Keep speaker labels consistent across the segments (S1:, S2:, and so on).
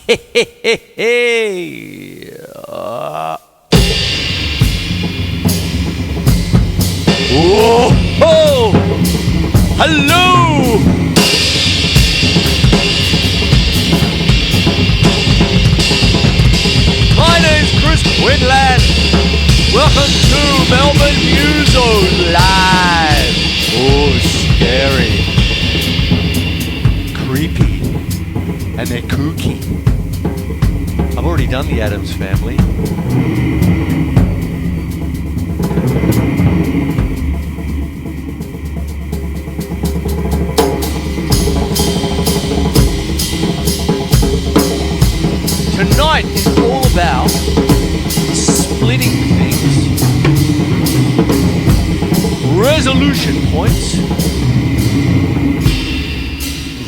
S1: Whoa! Hello! My name's Chris Quinlan. Welcome to Melbourne Musos live. Oh, scary, creepy, and they're kooky. I've already done the Addams Family. Tonight is all about splitting things, resolution points,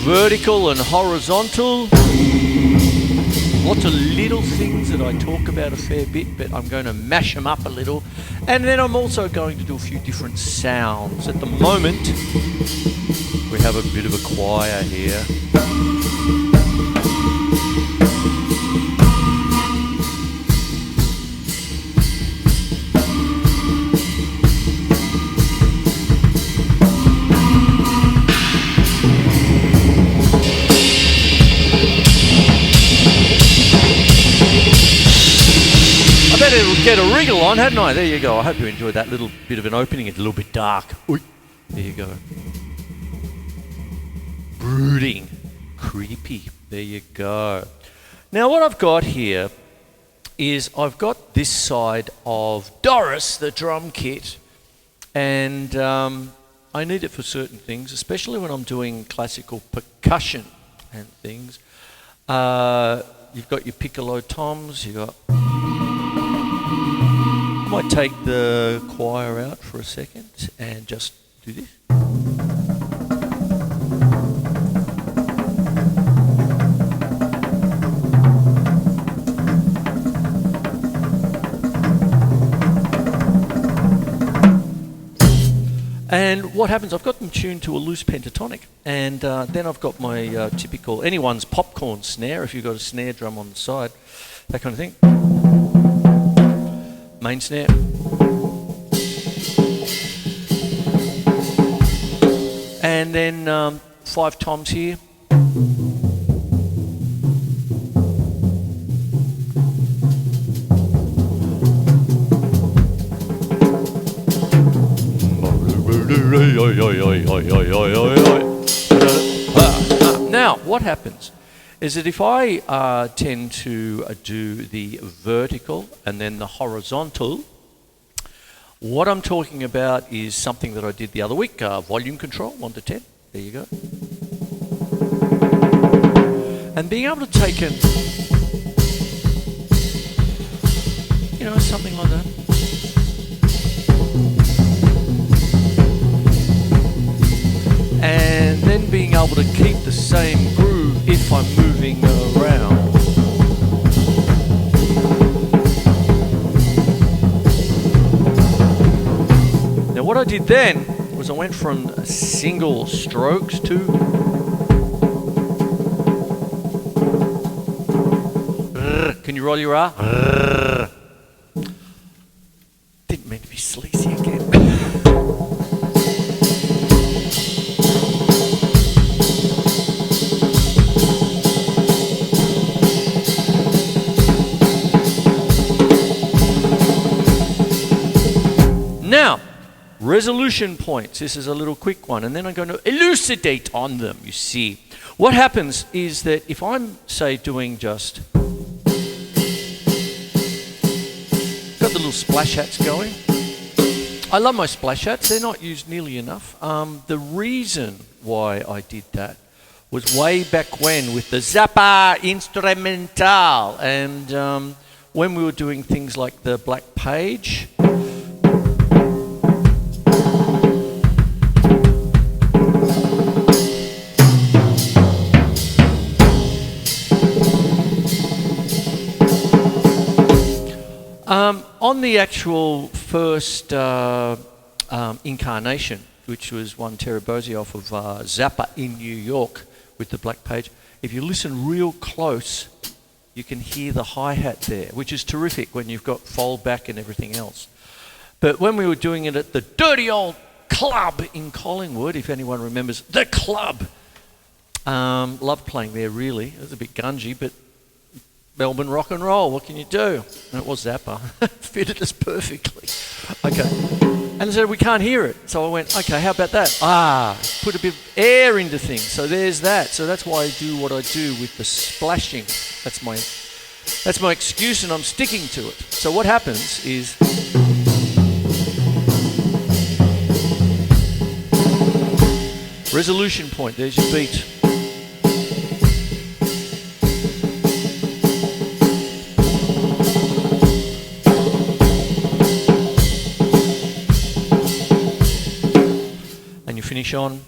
S1: vertical and horizontal, lots of little things that I talk about a fair bit, but I'm going to mash them up a little, and then I'm also going to do a few different sounds. At the moment, we have a bit of a choir here. I better get a wriggle on, hadn't I? There you go. I hope you enjoyed that little bit of an opening. It's a little bit dark. Oy. There you go. Brooding. Creepy. There you go. Now what I've got here is I've got this side of Doris, the drum kit, and I need it for certain things, especially when I'm doing classical percussion and things. You've got your piccolo toms, you've got... I might take the choir out for a second and just do this. And what happens, I've got them tuned to a loose pentatonic, and then I've got my typical, anyone's popcorn snare, if you've got a snare drum on the side, that kind of thing. Main snare. And then 5 toms here. Now, what happens is that if I tend to do the vertical and then the horizontal, what I'm talking about is something that I did the other week, volume control, 1 to 10. There you go. And being able to take it, you know, something like that. And then being able to keep the same groove if I'm moving around. Now what I did then was I went from single strokes to can you roll your R? Didn't mean to be sleazy again. Now, resolution points. This is a little quick one, and then I'm going to elucidate on them, you see. What happens is that if I'm, say, doing just... got the little splash hats going. I love my splash hats. They're not used nearly enough. The reason why I did that was way back when with the Zappa Instrumental, and when we were doing things like the Black Page... On the actual first incarnation, which was one Terabozzi off of Zappa in New York with the Black Page, if you listen real close, You can hear the hi-hat there, which is terrific when you've got fold back and everything else. But when we were doing it at the dirty old club in Collingwood, if anyone remembers, the club, loved playing there really. It was a bit gungy, but Melbourne rock and roll, what can you do? And it was Zappa. Fitted us perfectly. Okay. And I said, we can't hear it. So I went, okay, how about that? Put a bit of air into things. So there's that. So that's why I do what I do with the splashing. That's my excuse, and I'm sticking to it. So what happens is resolution point. There's your beat. And you finish on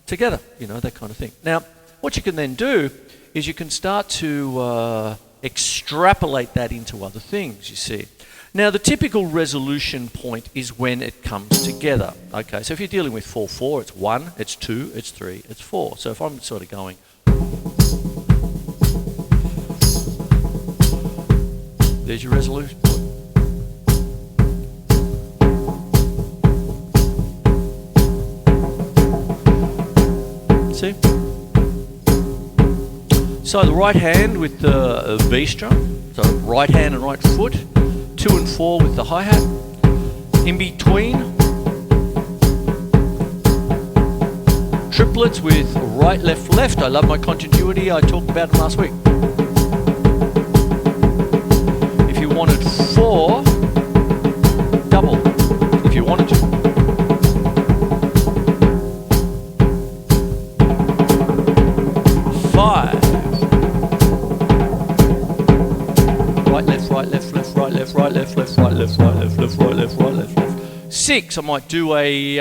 S1: together, that kind of thing. Now, what you can then do is you can start to extrapolate that into other things, you see. Now, the typical resolution point is when it comes together. Okay, so if you're dealing with 4/4, it's 1, it's 2, it's 3, it's 4. So if I'm sort of going, there's your resolution point. See? So the right hand with the bass drum, so right hand and right foot. 2 and 4 with the hi-hat. In between, triplets with right, left, left. I love my continuity. I talked about it last week. If you wanted 4, double. If you wanted to. Five. Right, left, right, left, left, right, left, right, left, left, right, left, right, left, left, right, left, right, left, left. 6, I might do a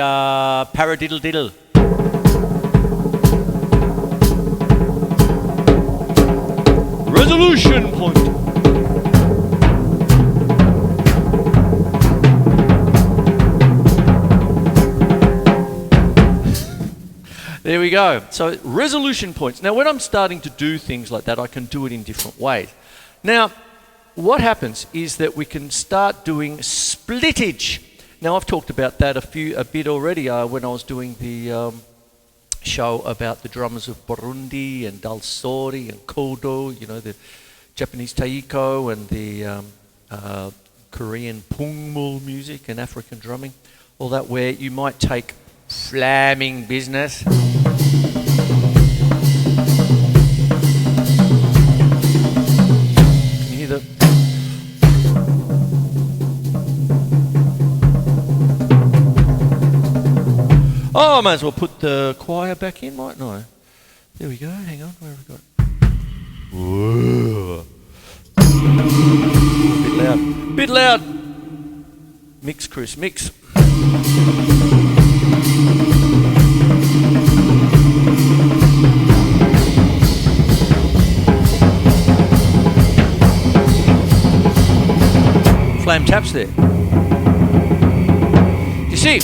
S1: paradiddle diddle. Resolution point. There we go. So resolution points. Now when I'm starting to do things like that, I can do it in different ways. Now, what happens is that we can start doing splittage. Now, I've talked about that a bit already when I was doing the show about the drummers of Burundi and Dalsori and Kodo, the Japanese taiko and the Korean pungmul music and African drumming, all that, where you might take flaming business. Can you hear the... Oh, I might as well put the choir back in, mightn't I? There we go. Hang on. Where have we got it? Whoa. Bit loud. Bit loud. Mix, Chris. Mix. Flame taps there. You see?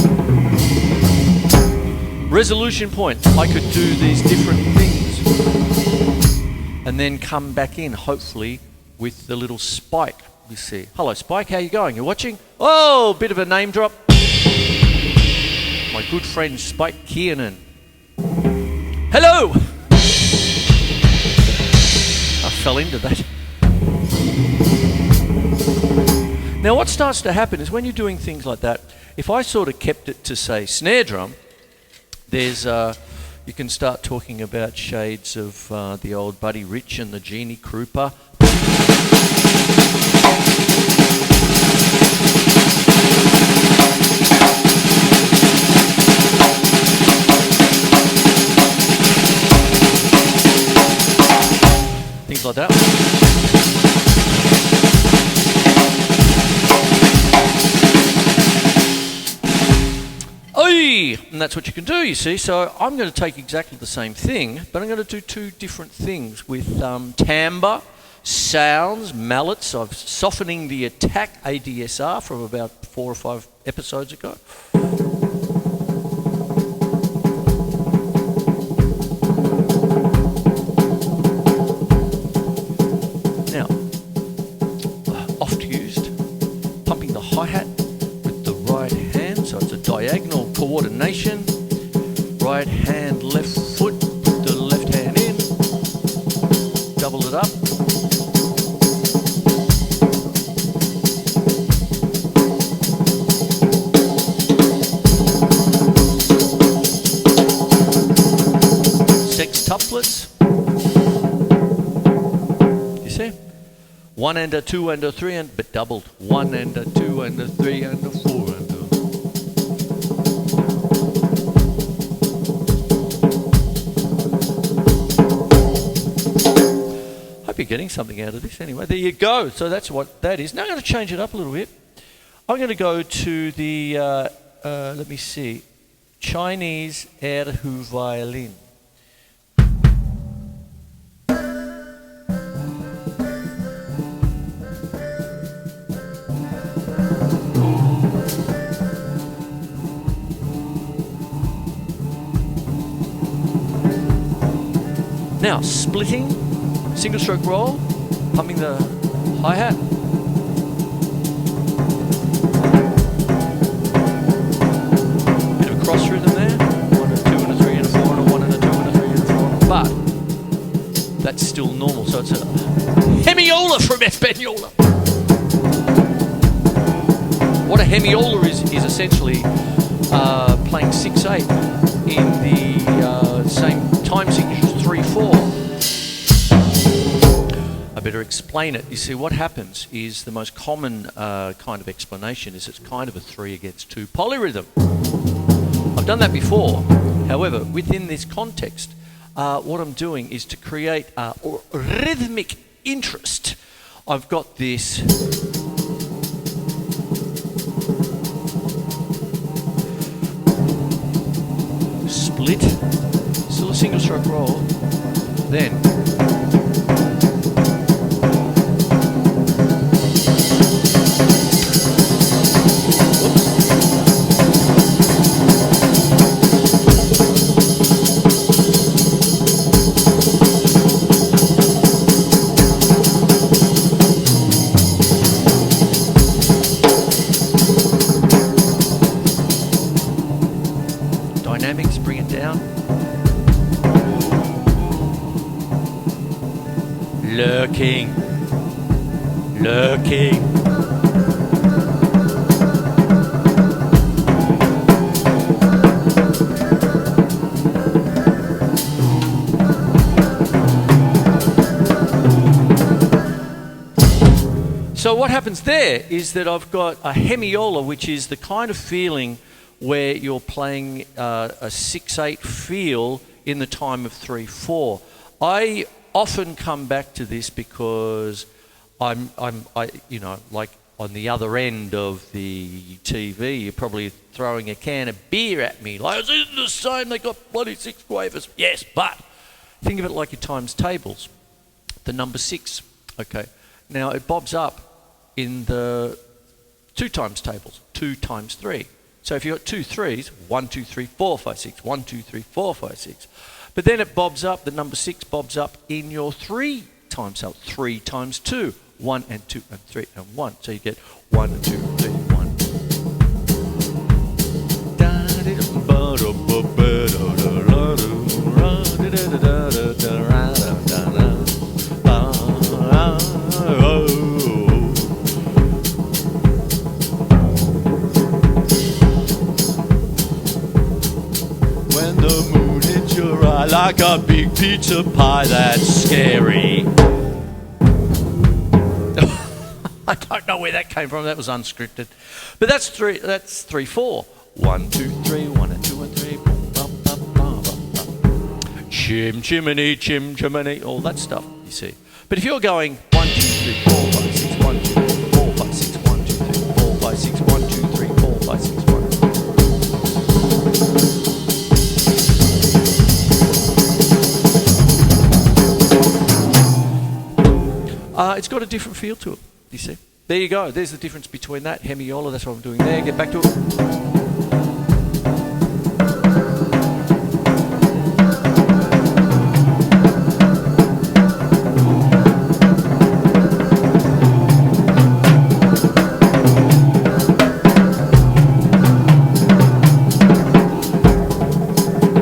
S1: Resolution point. I could do these different things and then come back in, hopefully, with the little Spike, you see. Hello, Spike. How you going? You watching? Oh, bit of a name drop. My good friend, Spike Quinlan. Hello! I fell into that. Now, what starts to happen is when you're doing things like that, if I sort of kept it to, say, snare drum, there's you can start talking about shades of the old Buddy Rich and the Genie Krupa. Things like that. And that's what you can do, you see. So I'm going to take exactly the same thing, but I'm going to do two different things with timbre, sounds, mallets. I'm softening the attack ADSR from about 4 or 5 episodes ago. Now, up. Sextuplets. You see? 1 and a 2 and a 3 and but doubled. 1 and a 2 and a 3 and a 4 and a. Hope you're getting something out of this anyway. There you go. So that's what that is. Now I'm going to change it up a little bit. I'm going to go to the let me see, Chinese erhu violin. Now, splitting, single stroke roll, pumping the hi-hat. Bit of a cross rhythm there. 1 and a 2 and a 3 and a 4 and a 1 and a 2 and a 3 and a 4. But that's still normal, so it's a hemiola from Espanola. What a hemiola is essentially playing 6/8 in the same time signature. 3/4. I better explain it. You see, what happens is the most common kind of explanation is it's kind of a 3 against 2 polyrhythm. I've done that before. However, within this context, what I'm doing is to create a rhythmic interest. I've got this split, still a single stroke roll, then dynamics, bring it down. Lurking. So what happens there is that I've got a hemiola, which is the kind of feeling where you're playing a 6/8 feel in the time of 3/4. I often come back to this because I you know, like on the other end of the TV, you're probably throwing a can of beer at me. Like, is it the same? They got bloody 6 quavers. Yes, but think of it like your times tables. The number 6, okay. Now it bobs up in the 2 times tables, 2 times 3. So if you've got 2 3s, 1, 2, 3, 4, 5, 6, 1, 2, 3, 4, 5, 6. But then it bobs up, the number 6 bobs up in your 3 times out, 3 times 2, 1 and 2 and 3 and 1. So you get 1 and 2, 3, 1. When the moon hits your eye like a big pizza pie, that's scary. I don't know where that came from. That was unscripted. But that's 3/4. 1, 2, 3, 1 and 2 and 3. Boom, bum, bum, bum, bum, bum. Chim chimney, all that stuff, you see. But if you're going 1, 2, 3, 4, 5, 6, 1, 2, 3, 4, 5, 6, 1, 2, 3, 4, 5, 6, 1, 2, 3, 4, 5, 6, 1. It's got a different feel to it, you see. There you go. There's the difference between that hemiola. That's what I'm doing there. Get back to it.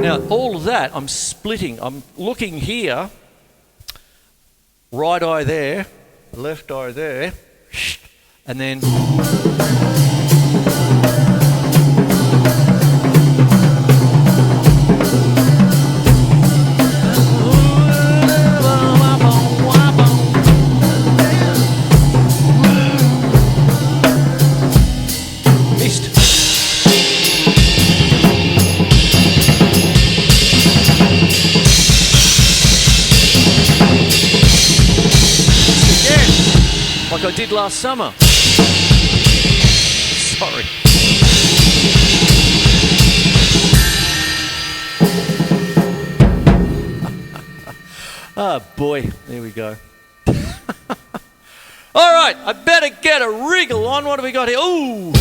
S1: Now, all of that, I'm splitting. I'm looking here. right eye there, left eye there, and then missed. Again, like I did last summer. Sorry. Oh boy, there we go. All right, I better get a wriggle on. What have we got here? Ooh.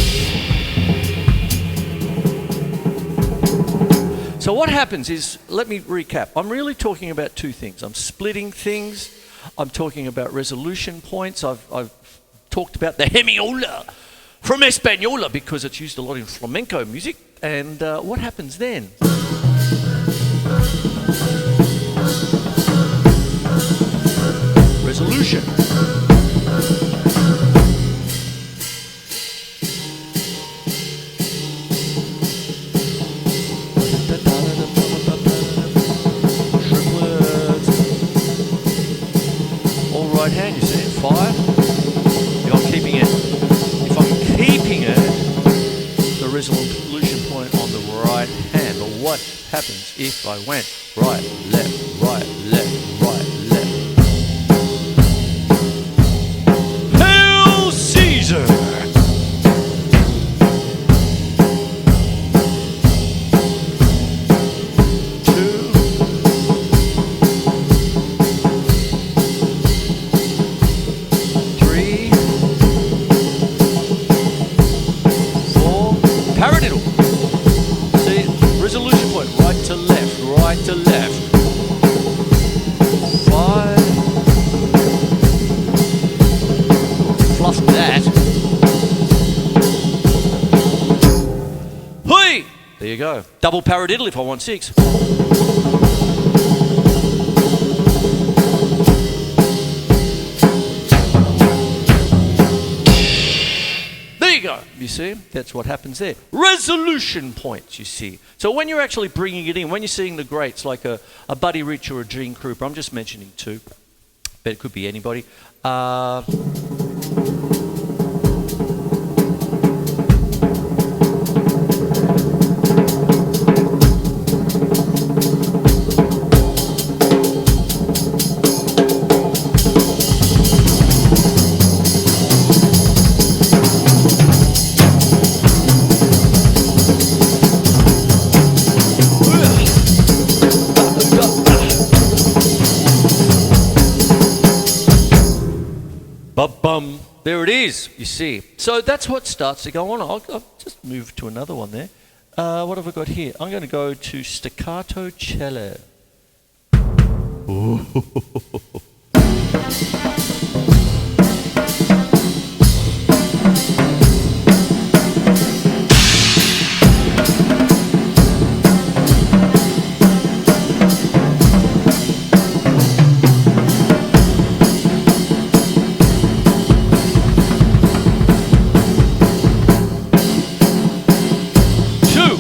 S1: So what happens is, let me recap. I'm really talking about two things. I'm splitting things. I'm talking about resolution points. I've talked about the hemiola from Española because it's used a lot in flamenco music. And what happens then? Resolution. Triplets. All right hand, you see it? 5. If I'm keeping it. If I'm keeping it, the resolution point on the right hand. But what happens if I went right, left, right, left, right, left? Hail Caesar! 3, 4, paradiddle. See, resolution point, right to left, right to left. 5. Fluff that. Hui! There you go. Double paradiddle if I want 6. There you go. You see, that's what happens there. Resolution points, you see. So when you're actually bringing it in, when you're seeing the greats like a Buddy Rich or a Gene Krupa, I'm just mentioning two, but it could be anybody. Bum. There it is, you see. So that's what starts to go on. I'll just move to another one there. What have I got here? I'm going to go to staccato cello. Ooh. 2.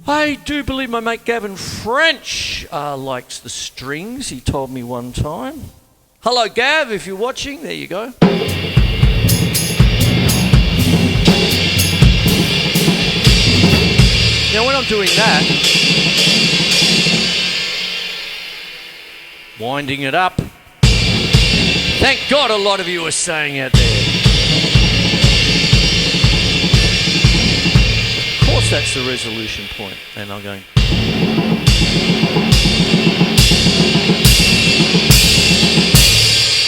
S1: I do believe my mate Gavin French likes the strings, he told me one time. Hello Gav, if you're watching, there you go. Now when I'm doing that, winding it up, thank God a lot of you are saying out there. Of course that's the resolution point, and I'm going.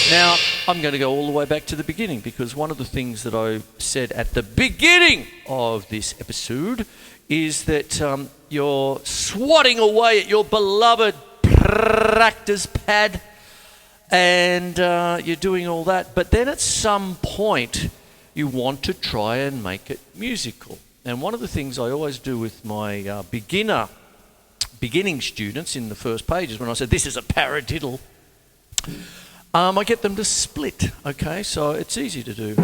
S1: Now, I'm going to go all the way back to the beginning, because one of the things that I said at the beginning of this episode is that you're swatting away at your beloved practice pad, and you're doing all that, but then at some point you want to try and make it musical. And one of the things I always do with my beginning students in the first pages, when I said this is a paradiddle, I get them to split. Okay, so it's easy to do.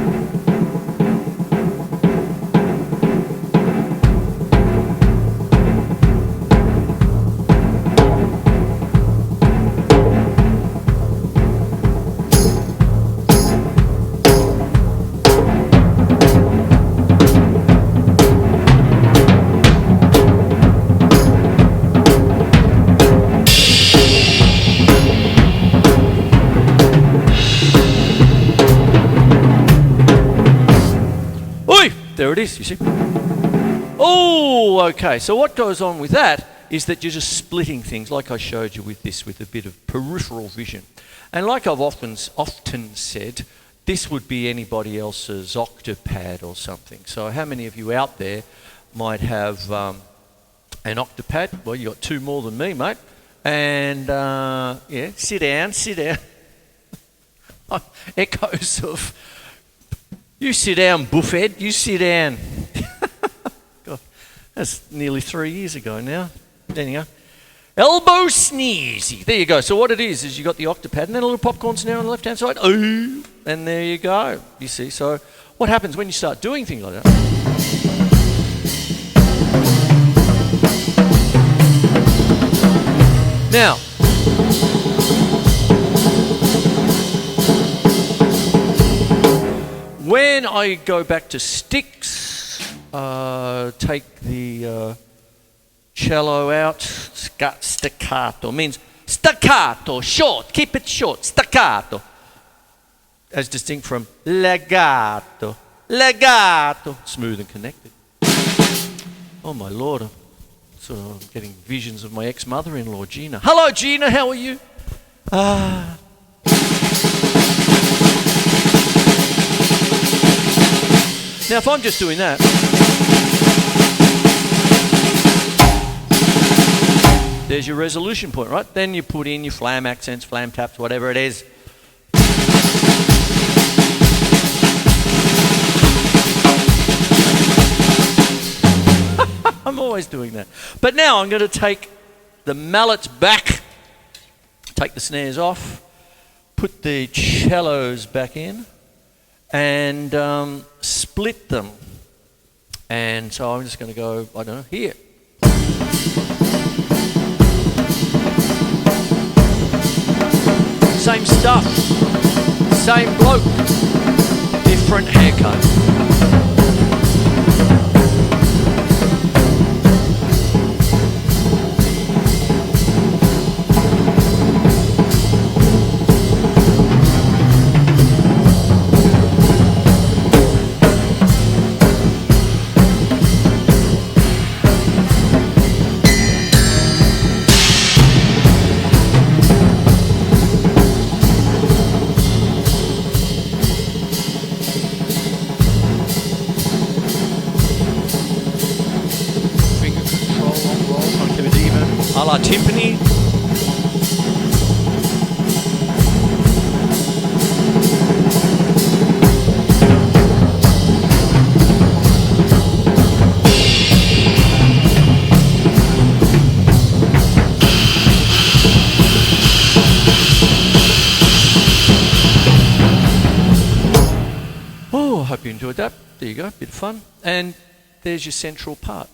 S1: There it is, you see. Oh, okay. So what goes on with that is that you're just splitting things, like I showed you with this, with a bit of peripheral vision. And like I've often said, this would be anybody else's octapad or something. So how many of you out there might have an octapad? Well, you got two more than me, mate. And yeah, sit down. Echoes of... You sit down, buffhead, you sit down. God, that's nearly 3 years ago now. There you go. Elbow sneezy. There you go. So what it is you got the octapad and then a little popcorn snare on the left-hand side. Ooh, and there you go. You see, so what happens when you start doing things like that? Now, when I go back to sticks, take the cello out, staccato means staccato, short, keep it short, staccato. As distinct from legato, smooth and connected. Oh my Lord, I'm getting visions of my ex-mother-in-law, Gina. Hello Gina, how are you? Now, if I'm just doing that, there's your resolution point, right? Then you put in your flam accents, flam taps, whatever it is. I'm always doing that. But now I'm going to take the mallets back, take the snares off, put the cellos back in, and split them. And so I'm just going to go, I don't know, here. Same stuff, same bloke, different haircut. A la timpani. Oh, I hope you enjoyed that. There you go, bit of fun. And there's your central part.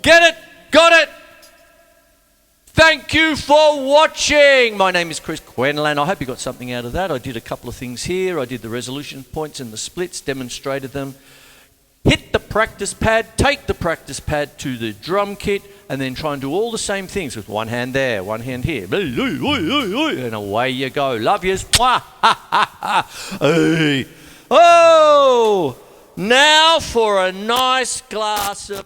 S1: Get it? Got it? Thank you for watching. My name is Quinlan. I hope you got something out of that. I did a couple of things here. I did the resolution points and the splits, demonstrated them. Hit the practice pad, take the practice pad to the drum kit, and then try and do all the same things with one hand there, one hand here. And away you go. Love yous. Hey. Oh! Now for a nice glass of